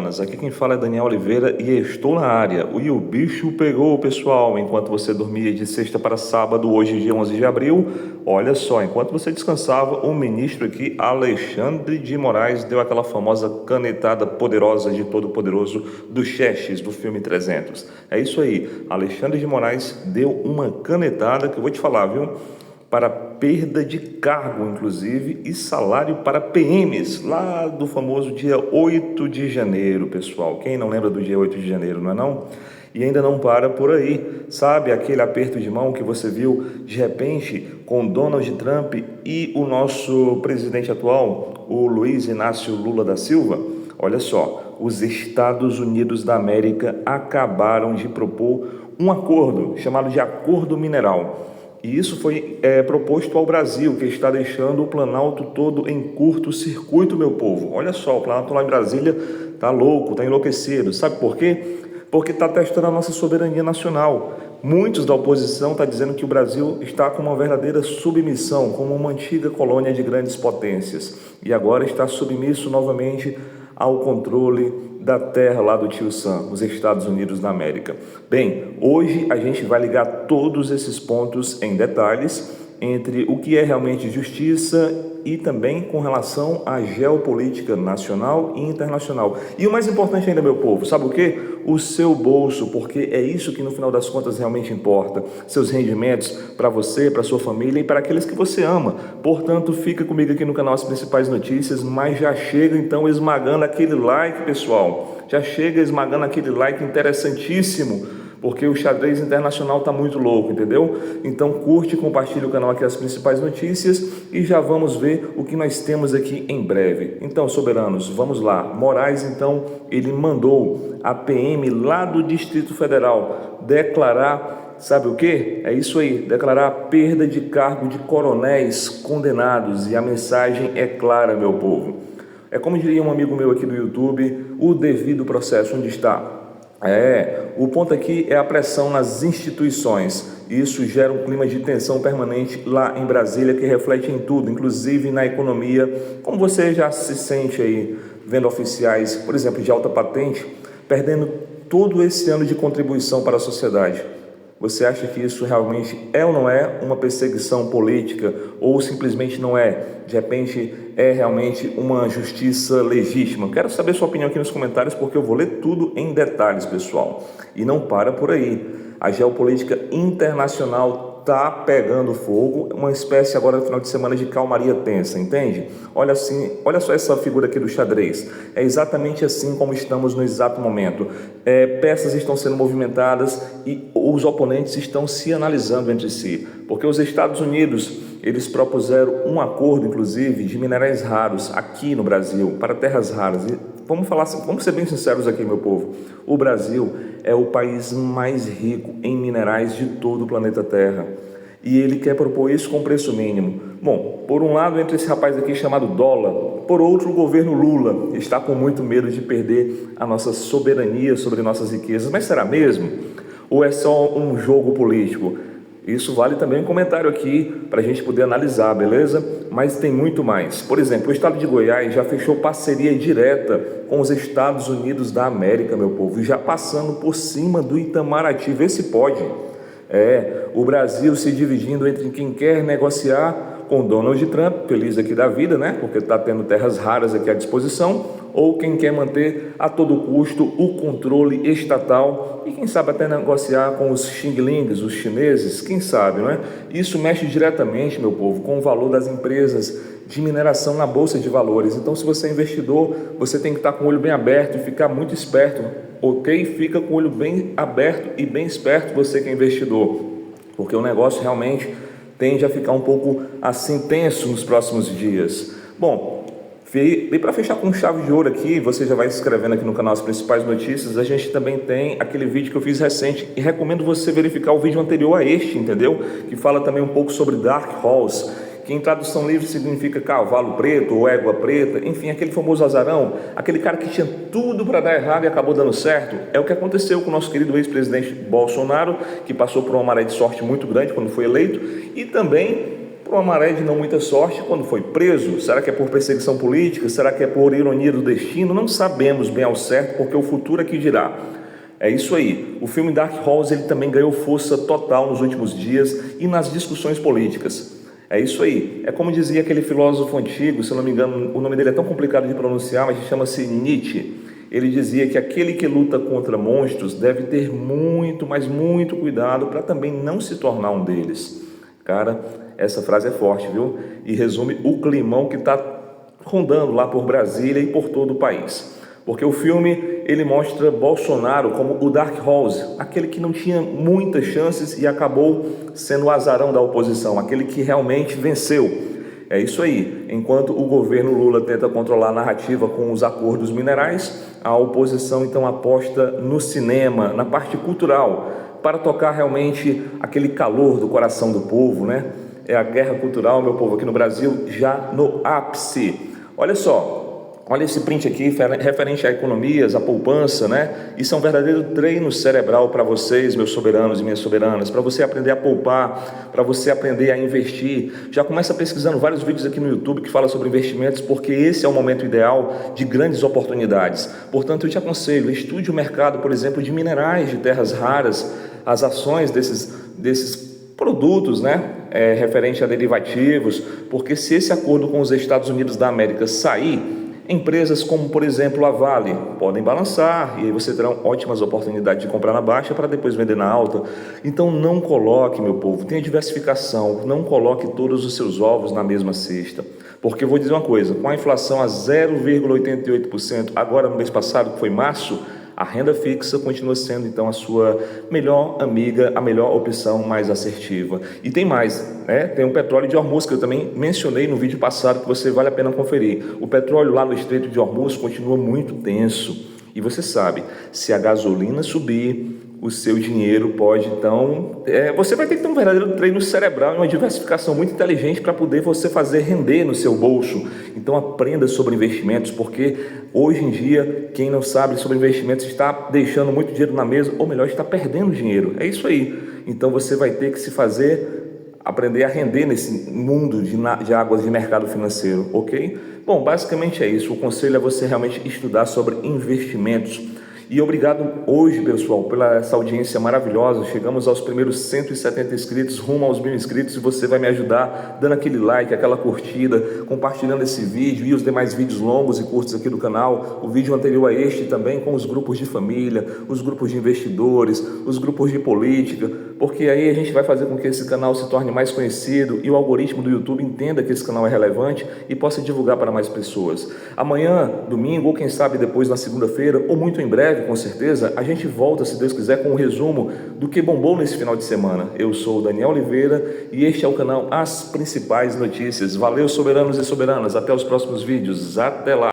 buenas. Aqui quem fala é Daniel Oliveira e estou na área. E o bicho pegou, pessoal, enquanto você dormia de sexta para sábado, hoje dia 11 de abril. Olha só, enquanto você descansava, o ministro aqui, Alexandre de Moraes, deu aquela famosa canetada poderosa de Todo-Poderoso do Xerxes, do filme 300. É isso aí, Alexandre de Moraes deu uma canetada que eu vou te falar, viu? Para perda de cargo, inclusive, e salário para PMs, lá do famoso dia 8 de janeiro, pessoal. Quem não lembra do dia 8 de janeiro, não é não? E ainda não para por aí, sabe aquele aperto de mão que você viu de repente com Donald Trump e o nosso presidente atual, o Luiz Inácio Lula da Silva? Olha só, os Estados Unidos da América acabaram de propor um acordo chamado de Acordo Mineral. E isso foi proposto ao Brasil, que está deixando o Planalto todo em curto-circuito, meu povo. Olha só, o Planalto lá em Brasília está louco, está enlouquecido. Sabe por quê? Porque está testando a nossa soberania nacional. Muitos da oposição estão dizendo que o Brasil está com uma verdadeira submissão, como uma antiga colônia de grandes potências. E agora está submisso novamente ao controle da terra lá do tio Sam, os Estados Unidos da América. Bem, hoje a gente vai ligar todos esses pontos em detalhes entre o que é realmente justiça e também com relação à geopolítica nacional e internacional. E o mais importante ainda, meu povo, sabe o quê? O seu bolso, porque é isso que no final das contas realmente importa. Seus rendimentos para você, para sua família e para aqueles que você ama. Portanto, fica comigo aqui no canal As Principais Notícias, mas já chega então esmagando aquele like, pessoal. Já chega esmagando aquele like interessantíssimo, porque o xadrez internacional está muito louco, entendeu? Então curte e compartilha o canal aqui As Principais Notícias e já vamos ver o que nós temos aqui em breve. Então, soberanos, vamos lá. Moraes, então, ele mandou a PM lá do Distrito Federal declarar, sabe o quê? É isso aí, declarar a perda de cargo de coronéis condenados, e a mensagem é clara, meu povo. É como diria um amigo meu aqui do YouTube, o devido processo, onde está? O ponto aqui é a pressão nas instituições. Isso gera um clima de tensão permanente lá em Brasília, que reflete em tudo, inclusive na economia. Como você já se sente aí, vendo oficiais, por exemplo, de alta patente, perdendo todo esse ano de contribuição para a sociedade. Você acha que isso realmente é ou não é uma perseguição política, ou simplesmente não é? De repente é realmente uma justiça legítima? Quero saber sua opinião aqui nos comentários, porque eu vou ler tudo em detalhes, pessoal. E não para por aí. A geopolítica internacional está pegando fogo, uma espécie agora no final de semana de calmaria tensa, entende? Olha só essa figura aqui do xadrez. É exatamente assim como estamos no exato momento. Peças estão sendo movimentadas e os oponentes estão se analisando entre si, porque os Estados Unidos, eles propuseram um acordo, inclusive, de minerais raros aqui no Brasil, para terras raras. E vamos ser bem sinceros aqui, meu povo. O Brasil é o país mais rico em minerais de todo o planeta Terra. E ele quer propor isso com preço mínimo. Bom, por um lado entra esse rapaz aqui chamado dólar. Por outro, o governo Lula está com muito medo de perder a nossa soberania sobre nossas riquezas. Mas será mesmo? Ou é só um jogo político? Isso vale também um comentário aqui para a gente poder analisar, beleza? Mas tem muito mais. Por exemplo, o estado de Goiás já fechou parceria direta com os Estados Unidos da América, meu povo, já passando por cima do Itamaraty. Vê se pode. O Brasil se dividindo entre quem quer negociar com Donald Trump, feliz aqui da vida, né? Porque está tendo terras raras aqui à disposição, ou quem quer manter a todo custo o controle estatal e quem sabe até negociar com os xing-lings, os chineses, quem sabe, não é? Isso mexe diretamente, meu povo, com o valor das empresas de mineração na Bolsa de Valores. Então, se você é investidor, você tem que estar com o olho bem aberto e ficar muito esperto, ok? Fica com o olho bem aberto e bem esperto, você que é investidor, porque o negócio realmente tende a ficar um pouco assim tenso nos próximos dias. Bom, e para fechar com chave de ouro aqui, você já vai se inscrevendo aqui no canal As Principais Notícias. A gente também tem aquele vídeo que eu fiz recente e recomendo você verificar o vídeo anterior a este, entendeu? Que fala também um pouco sobre Dark Horse, que em tradução livre significa cavalo preto ou égua preta, enfim, aquele famoso azarão, aquele cara que tinha tudo para dar errado e acabou dando certo. É o que aconteceu com o nosso querido ex-presidente Bolsonaro, que passou por uma maré de sorte muito grande quando foi eleito, e também por uma maré de não muita sorte quando foi preso. Será que é por perseguição política? Será que é por ironia do destino? Não sabemos bem ao certo, porque o futuro é que dirá. É isso aí. O filme Dark Horse ele também ganhou força total nos últimos dias e nas discussões políticas. É isso aí. É como dizia aquele filósofo antigo, se eu não me engano, o nome dele é tão complicado de pronunciar, mas chama-se Nietzsche. Ele dizia que aquele que luta contra monstros deve ter muito, mas muito cuidado para também não se tornar um deles. Cara, essa frase é forte, viu? E resume o climão que está rondando lá por Brasília e por todo o país. Porque o filme, ele mostra Bolsonaro como o Dark Horse, aquele que não tinha muitas chances e acabou sendo o azarão da oposição, aquele que realmente venceu. É isso aí. Enquanto o governo Lula tenta controlar a narrativa com os acordos minerais, a oposição então aposta no cinema, na parte cultural, para tocar realmente aquele calor do coração do povo, né? É a guerra cultural, meu povo, aqui no Brasil, já no ápice. Olha só. Olha esse print aqui, referente a economias, a poupança, né? Isso é um verdadeiro treino cerebral para vocês, meus soberanos e minhas soberanas, para você aprender a poupar, para você aprender a investir. Já começa pesquisando vários vídeos aqui no YouTube que falam sobre investimentos, porque esse é o momento ideal de grandes oportunidades. Portanto, eu te aconselho, estude o mercado, por exemplo, de minerais, de terras raras, as ações desses produtos, né? Referente a derivativos, porque se esse acordo com os Estados Unidos da América sair, empresas como, por exemplo, a Vale podem balançar e aí você terá ótimas oportunidades de comprar na baixa para depois vender na alta. Então não coloque, meu povo, tenha diversificação, não coloque todos os seus ovos na mesma cesta. Porque eu vou dizer uma coisa, com a inflação a 0,88% agora no mês passado, que foi março, a renda fixa continua sendo então a sua melhor amiga, a melhor opção mais assertiva. E tem mais, né? Tem o petróleo de Hormuz, que eu também mencionei no vídeo passado, que você vale a pena conferir. O petróleo lá no Estreito de Hormuz continua muito tenso. E você sabe, se a gasolina subir, o seu dinheiro pode então... você vai ter que ter um verdadeiro treino cerebral e uma diversificação muito inteligente para poder você fazer render no seu bolso. Então aprenda sobre investimentos, porque hoje em dia, quem não sabe sobre investimentos está deixando muito dinheiro na mesa, ou melhor, está perdendo dinheiro. É isso aí. Então você vai ter que se fazer... aprender a render nesse mundo de águas de mercado financeiro, ok? Bom, basicamente é isso. O conselho é você realmente estudar sobre investimentos. E obrigado hoje, pessoal, pela essa audiência maravilhosa. Chegamos aos primeiros 170 inscritos, rumo aos 1000 inscritos, e você vai me ajudar dando aquele like, aquela curtida, compartilhando esse vídeo e os demais vídeos longos e curtos aqui do canal. O vídeo anterior a este também com os grupos de família, os grupos de investidores, os grupos de política, porque aí a gente vai fazer com que esse canal se torne mais conhecido e o algoritmo do YouTube entenda que esse canal é relevante e possa divulgar para mais pessoas. Amanhã, domingo, ou quem sabe depois na segunda-feira, ou muito em breve, com certeza, a gente volta, se Deus quiser, com um resumo do que bombou nesse final de semana. Eu sou o Daniel Oliveira e este é o canal As Principais Notícias. Valeu, soberanos e soberanas. Até os próximos vídeos. Até lá.